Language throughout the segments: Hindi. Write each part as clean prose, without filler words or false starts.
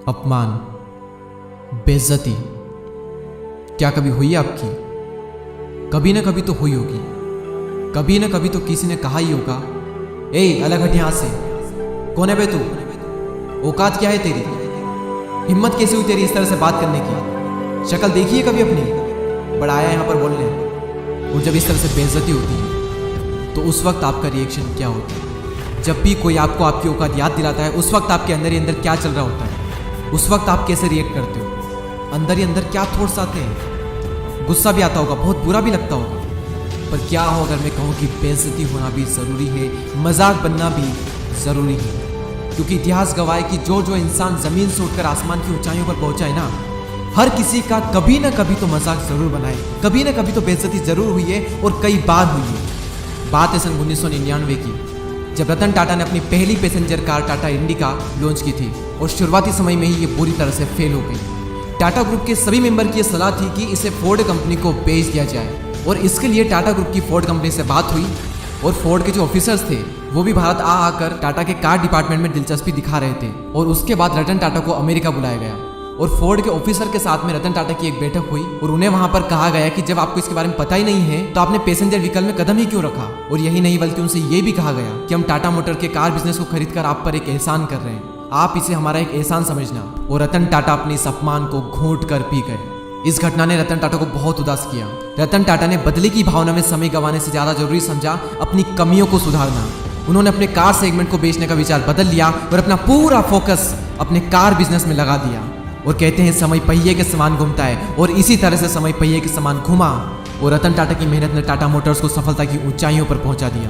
अपमान, बेइज्जती क्या कभी हुई है आपकी? कभी ना कभी तो हुई होगी। कभी ना कभी तो किसी ने कहा ही होगा, ए अलग हट यहाँ से, कौन है बे तू? औकात क्या है तेरी? हिम्मत कैसे हुई तेरी इस तरह से बात करने की? शक्ल देखी है कभी अपनी? बड़ा आया यहाँ पर बोलने। और जब इस तरह से बेइज्जती होती है तो उस वक्त आपका रिएक्शन क्या होता है? जब भी कोई आपको आपकी औकात याद दिलाता है, उस वक्त आपके अंदर ही अंदर क्या चल रहा होता है? उस वक्त आप कैसे रिएक्ट करते हो? अंदर ही अंदर क्या थॉट्स आते हैं? गुस्सा भी आता होगा, बहुत बुरा भी लगता होगा। पर क्या हो अगर मैं कहूँ कि बेइज्जती होना भी ज़रूरी है, मजाक बनना भी ज़रूरी है। क्योंकि इतिहास गवाह है कि जो जो इंसान ज़मीन से उठकर आसमान की ऊंचाइयों पर पहुंचा है ना, हर किसी का कभी ना कभी तो मजाक ज़रूर बनाए, कभी ना कभी तो बेइज्जती ज़रूर हुई है और कई बार हुई है। बात है सन 1999 की, जब रतन टाटा ने अपनी पहली passenger car Tata indica launch की थी और शुरुआती समय में ही ये पूरी तरह से फेल हो गई। टाटा ग्रुप के सभी मेंबर की यह सलाह थी कि इसे फोर्ड कंपनी को बेच दिया जाए और इसके लिए टाटा ग्रुप की फोर्ड कंपनी से बात हुई और फोर्ड के जो ऑफिसर्स थे वो भी भारत आकर टाटा के कार डिपार्टमेंट में दिलचस्पी दिखा रहे थे। और उसके बाद रतन टाटा को अमेरिका बुलाया गया और फोर्ड के ऑफिसर के साथ में रतन टाटा की एक बैठक हुई और उन्हें वहां पर कहा गया कि जब आपको इसके बारे में पता ही नहीं है तो आपने पैसेंजर व्हीकल में कदम ही क्यों रखा? और यही नहीं बल्कि उनसे ये भी कहा गया कि हम टाटा मोटर के कार बिजनेस को खरीद कर आप पर एक एहसान कर रहे हैं, आप इसे हमारा एक एहसान समझना। और रतन टाटा अपने इस अपमान को घोंट कर पी गए। इस घटना ने रतन टाटा को बहुत उदास किया। रतन टाटा ने बदले की भावना में समय गंवाने से ज्यादा जरूरी समझा अपनी कमियों को सुधारना। उन्होंने अपने कार सेगमेंट को बेचने का विचार बदल लिया और अपना पूरा फोकस अपने कार बिजनेस में लगा दिया। और कहते हैं समय पहिए के समान घूमता है और इसी तरह से समय पहिए के समान घुमा और रतन टाटा की मेहनत ने टाटा मोटर्स को सफलता की ऊंचाइयों पर पहुंचा दिया।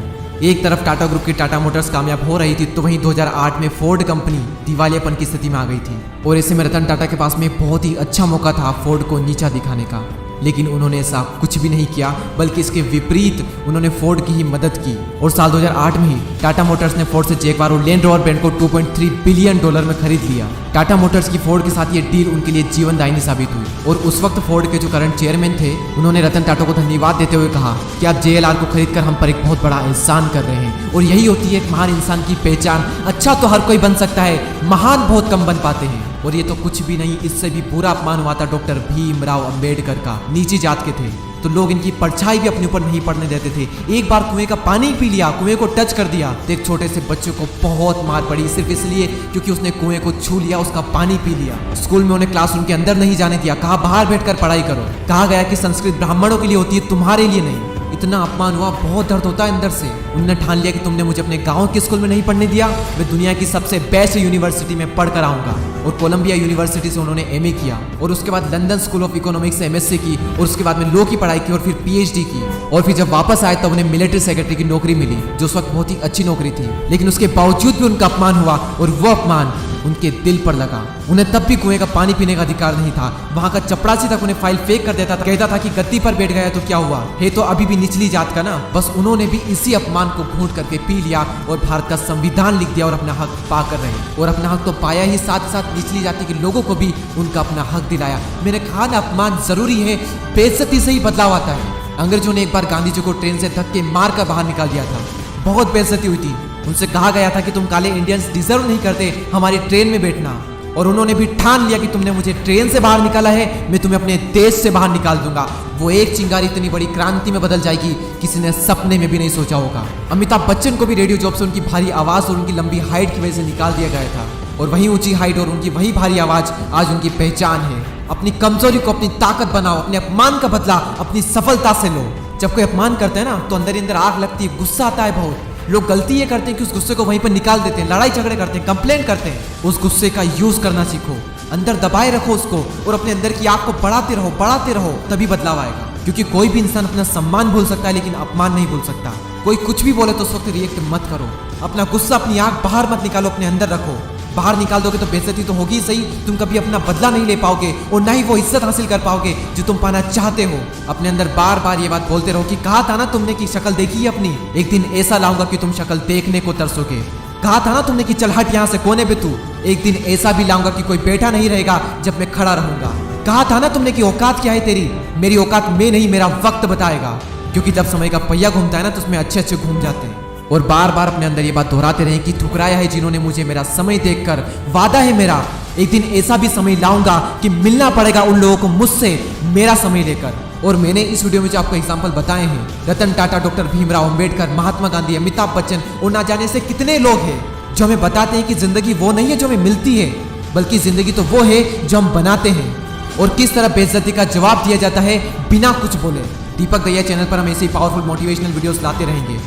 एक तरफ टाटा ग्रुप की टाटा मोटर्स कामयाब हो रही थी तो वहीं 2008 में फोर्ड कंपनी दिवालियापन की स्थिति में आ गई थी और ऐसे में रतन टाटा के पास में बहुत ही अच्छा मौका था फोर्ड को नीचा दिखाने का। लेकिन उन्होंने ऐसा कुछ भी नहीं किया, बल्कि इसके विपरीत उन्होंने फोर्ड की ही मदद की। और साल 2008 में ही टाटा मोटर्स ने फोर्ड से जैगवार और लैंड रोवर ब्रांड को $2.3 बिलियन में खरीद लिया। टाटा मोटर्स की फोर्ड के साथ ये डील उनके लिए जीवनदायिनी साबित हुई। और उस वक्त फोर्ड के जो करंट चेयरमैन थे उन्होंने रतन टाटा को धन्यवाद देते हुए कहा कि आप JLR को खरीद कर हम पर एक बहुत बड़ा एहसान कर रहे हैं। और यही होती है एक महान इंसान की पहचान। अच्छा तो हर कोई बन सकता है, महान बहुत कम बन पाते हैं। और ये तो कुछ भी नहीं, इससे भी बुरा अपमान हुआ था डॉक्टर भीमराव अंबेडकर का। नीची जात के थे तो लोग इनकी परछाई भी अपने ऊपर नहीं पड़ने देते थे। एक बार कुएं का पानी पी लिया, कुएं को टच कर दिया तो एक छोटे से बच्चे को बहुत मार पड़ी, सिर्फ इसलिए क्योंकि उसने कुएं को छू लिया, उसका पानी पी लिया। स्कूल में उन्हें क्लासरूम के अंदर नहीं जाने दिया, कहा बाहर बैठकर पढ़ाई करो। कहा गया कि संस्कृत ब्राह्मणों के लिए होती है, तुम्हारे लिए नहीं। इतना अपमान हुआ, बहुत दर्द होता है अंदर से। उन्होंने ठान लिया कि तुमने मुझे अपने गांव के स्कूल में नहीं पढ़ने दिया, मैं दुनिया की सबसे बेस्ट यूनिवर्सिटी में पढ़ कर आऊंगा। और कोलंबिया यूनिवर्सिटी से उन्होंने MA किया और उसके बाद लंदन स्कूल ऑफ इकोनॉमिक्स से MSc की और उसके बाद में लॉ की पढ़ाई की और फिर PhD की। और फिर जब वापस आए तब उन्हें मिलिट्री सेक्रेटरी की नौकरी मिली, जो उस वक्त बहुत ही अच्छी नौकरी थी। लेकिन उसके बावजूद भी उनका अपमान हुआ और वो अपमान उनके दिल पर लगा। उन्हें तब भी कुएं का पानी पीने का अधिकार नहीं था। वहां का चपरासी तक उन्हें फाइल फेंक कर देता था, कहता था कि गद्दी पर बैठ गया तो क्या हुआ है, तो अभी भी निचली जात का ना। बस उन्होंने भी इसी अपमान को घूंट करके पी लिया और भारत का संविधान लिख दिया और अपना हक पा कर रहे। और अपना हक तो पाया ही, साथ साथ निचली जाति के लोगों को भी उनका अपना हक दिलाया। मैंने कहा ना, अपमान जरूरी है, बेइज्जती से ही बदलाव आता है। अंग्रेजों ने एक बार गांधी जी को ट्रेन से धक्के मार कर बाहर निकाल दिया था, बहुत बेइज्जती हुई थी। उनसे कहा गया था कि तुम काले इंडियंस डिजर्व नहीं करते हमारी ट्रेन में बैठना। और उन्होंने भी ठान लिया कि तुमने मुझे ट्रेन से बाहर निकाला है, मैं तुम्हें अपने देश से बाहर निकाल दूंगा। वो एक चिंगारी इतनी बड़ी क्रांति में बदल जाएगी, किसी ने सपने में भी नहीं सोचा होगा। अमिताभ बच्चन को भी रेडियो जॉब से उनकी भारी आवाज और उनकी लंबी हाइट की वजह से निकाल दिया गया था। और वही ऊंची हाइट और उनकी वही भारी आवाज आज उनकी पहचान है। अपनी कमजोरी को अपनी ताकत बनाओ, अपने अपमान का बदला अपनी सफलता से लो। जब कोई अपमान करता है ना तो अंदर ही अंदर आग लगती है, गुस्सा आता है बहुत। लोग गलती ये करते हैं कि उस गुस्से को वहीं पर निकाल देते हैं, लड़ाई झगड़े करते हैं, कंप्लेंट करते हैं। उस गुस्से का यूज करना सीखो, अंदर दबाए रखो उसको और अपने अंदर की आग को बढ़ाते रहो, तभी बदलाव आएगा। क्योंकि कोई भी इंसान अपना सम्मान भूल सकता है लेकिन अपमान नहीं भूल सकता। कोई कुछ भी बोले तो उस वक्त रिएक्ट मत करो, अपना गुस्सा, अपनी आग बाहर मत निकालो, अपने अंदर रखो। बाहर निकाल दोगे तो बेइज्जती तो होगी सही, तुम कभी अपना बदला नहीं ले पाओगे और ना ही वो इज्जत हासिल कर पाओगे जो तुम पाना चाहते हो। अपने अंदर बार बार ये बात बोलते रहो कि कहा था ना तुमने कि शक्ल देखी है अपनी, एक दिन ऐसा लाऊंगा कि तुम शक्ल देखने को तरसोगे। कहा था ना तुमने कि चल हट यहाँ से, कोने पे तू, एक दिन ऐसा भी लाऊंगा कि कोई बैठा नहीं रहेगा जब मैं खड़ा रहूंगा। कहा था ना तुमने कि औकात क्या है तेरी, मेरी औकात में नहीं, मेरा वक्त बताएगा। क्योंकि जब समय का पहिया घूमता है ना तो उसमें अच्छे अच्छे घूम जाते हैं। और बार बार अपने अंदर ये बात दोहराते रहें कि ठुकराया है जिन्होंने मुझे मेरा समय देखकर, वादा है मेरा एक दिन ऐसा भी समय लाऊंगा कि मिलना पड़ेगा उन लोगों को मुझसे, मेरा समय लेकर। और मैंने इस वीडियो में जो आपको एग्जाम्पल बताए हैं, रतन टाटा, डॉक्टर भीमराव अंबेडकर, महात्मा गांधी, अमिताभ बच्चन और ना जाने से कितने लोग हैं जो हमें बताते हैं कि जिंदगी वो नहीं है जो हमें मिलती है, बल्कि जिंदगी तो वो है जो हम बनाते हैं। और किस तरह बेइज्जती का जवाब दिया जाता है बिना कुछ बोले। दीपक दैया चैनल पर हम ऐसे ही पावरफुल मोटिवेशनल वीडियोस लाते रहेंगे।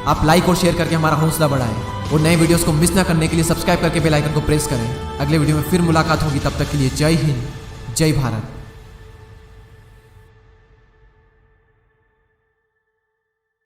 आप लाइक और शेयर करके हमारा हौसला बढ़ाएं और नए वीडियोस को मिस ना करने के लिए सब्सक्राइब करके बेल आइकन को प्रेस करें। अगले वीडियो में फिर मुलाकात होगी, तब तक के लिए जय हिंद, जय भारत।